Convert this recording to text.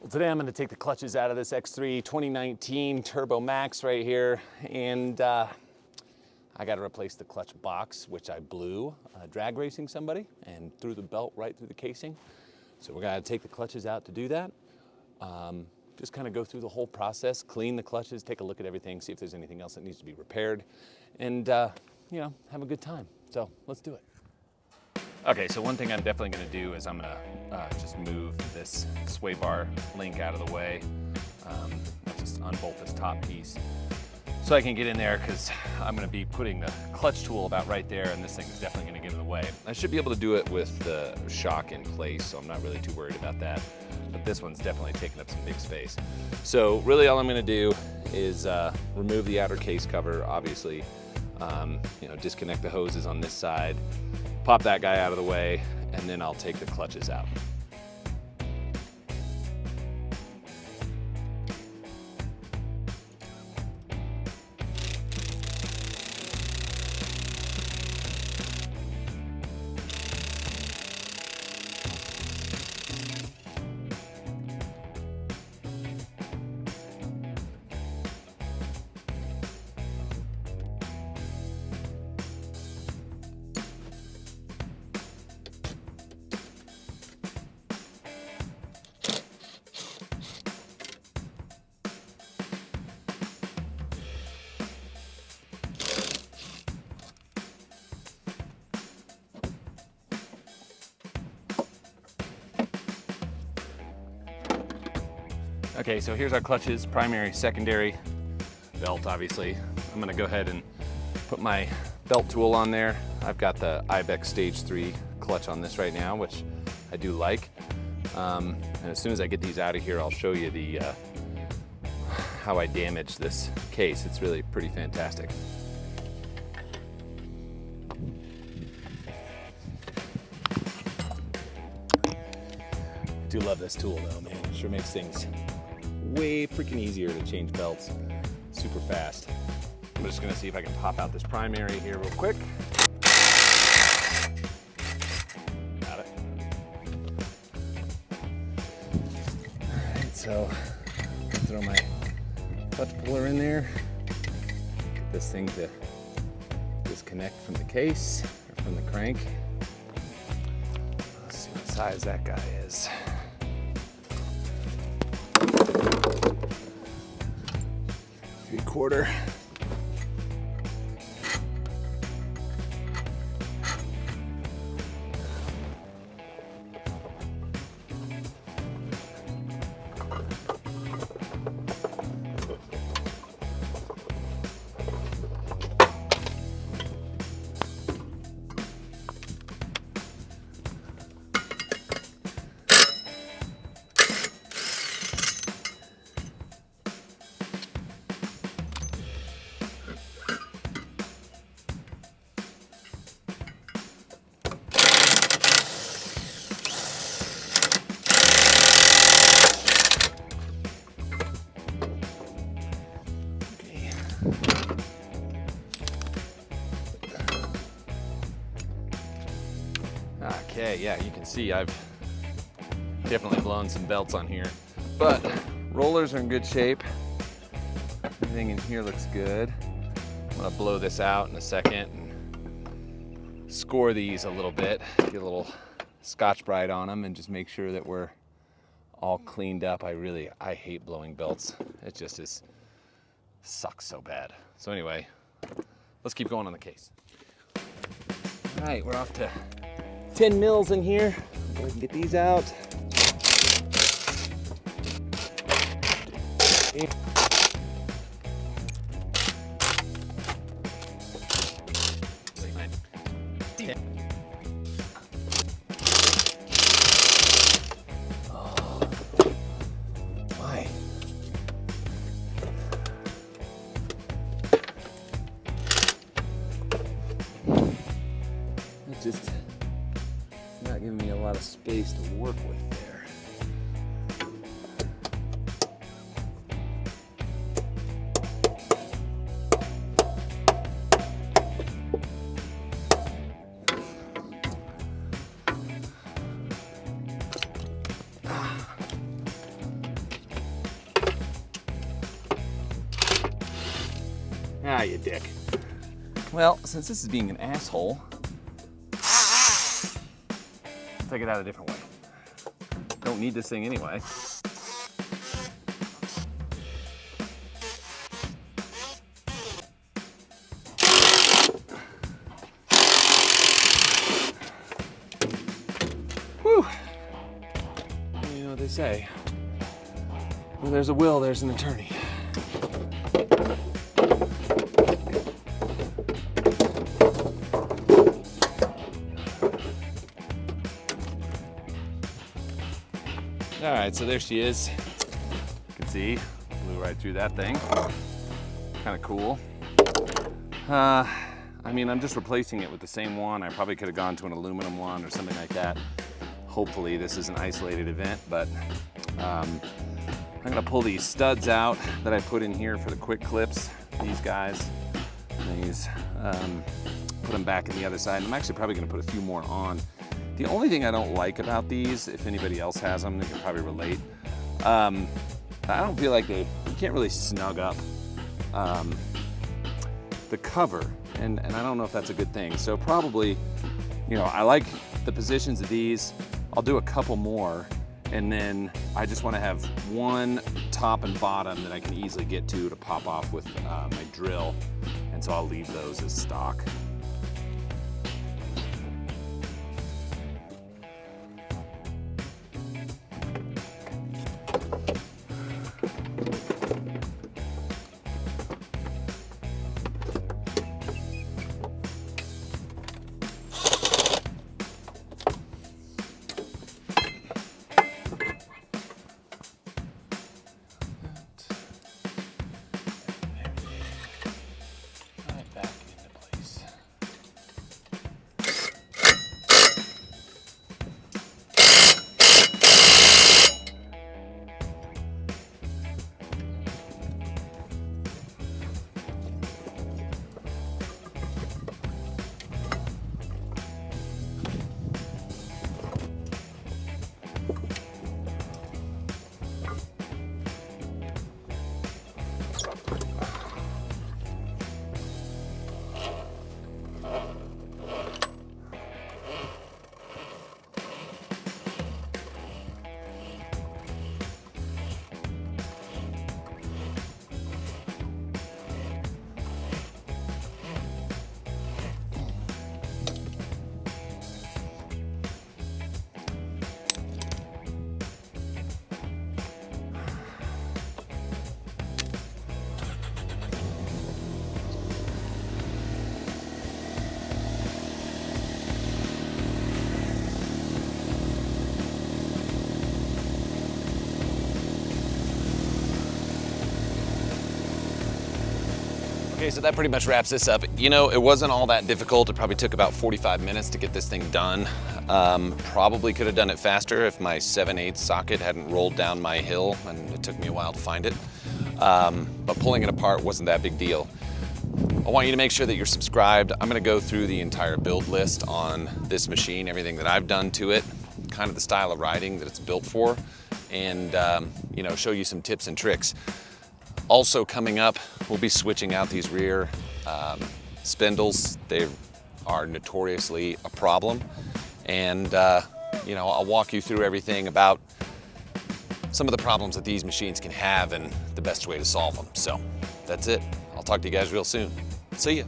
Well, today I'm going to take the clutches out of this X3 2019 Turbo Max right here, and I got to replace the clutch box, which I blew drag racing somebody and threw the belt right through the casing. So we're going to take the clutches out to do that. Just kind of go through the whole process, clean the clutches, take a look at everything, see if there's anything else that needs to be repaired, and you know, have a good time. So let's do it. Okay, so one thing I'm definitely going to do is I'm going to just move this sway bar link out of the way. Just unbolt this top piece so I can get in there, because I'm going to be putting the clutch tool about right there, and this thing is definitely going to get in the way. I should be able to do it with the shock in place, so I'm not really too worried about that. But this one's definitely taking up some big space. So really all I'm going to do is remove the outer case cover, obviously, you know, disconnect the hoses on this side, pop that guy out of the way, and then I'll take the clutches out. Okay, so here's our clutches, primary, secondary, belt obviously. I'm gonna go ahead and put my belt tool on there. I've got the Ibex Stage 3 clutch on this right now, which I do like. And as soon as I get these out of here, I'll show you the how I damaged this case. It's really pretty fantastic. I do love this tool though, man. It sure makes things way freaking easier to change belts super fast. I'm just gonna see if I can pop out this primary here real quick. Got it. All right, so throw my clutch puller in there. Get this thing to disconnect from the case or from the crank. Let's see what size that guy is. 3/4. Okay, yeah, you can see I've definitely blown some belts on here, but rollers are in good shape. Everything in here looks good. I'm gonna blow this out in a second and score these a little bit, get a little Scotch-Brite on them, and just make sure that we're all cleaned up. I hate blowing belts. It just sucks so bad. So anyway, let's keep going on the case. All right, we're off to 10 mils in here. Go ahead and get these out. Oh, why? It just not giving me a lot of space to work with there. Ah, you dick. Well, since this is being an asshole, take it out a different way. Don't need this thing anyway. Whew. You know what they say. Where there's a will, there's an attorney. All right, so there she is. You can see, blew right through that thing. Kind of cool. I mean, I'm just replacing it with the same one. I probably could have gone to an aluminum one or something like that. Hopefully this is an isolated event, but I'm gonna pull these studs out that I put in here for the quick clips. These guys, put them back in the other side. I'm actually probably gonna put a few more on. The only thing I don't like about these, if anybody else has them, they can probably relate. I don't feel like you can't really snug up the cover, and I don't know if that's a good thing. So probably, you know, I like the positions of these. I'll do a couple more, and then I just want to have one top and bottom that I can easily get to pop off with my drill, and so I'll leave those as stock. Okay, so that pretty much wraps this up. You know, it wasn't all that difficult. It probably took about 45 minutes to get this thing done. Probably could have done it faster if my 7/8 socket hadn't rolled down my hill, and it took me a while to find it. But pulling it apart wasn't that big deal. I want you to make sure that you're subscribed. I'm gonna go through the entire build list on this machine, everything that I've done to it, kind of the style of riding that it's built for, and you know, show you some tips and tricks. Also coming up, we'll be switching out these rear spindles. They are notoriously a problem. And you know, I'll walk you through everything about some of the problems that these machines can have and the best way to solve them. So that's it. I'll talk to you guys real soon. See ya.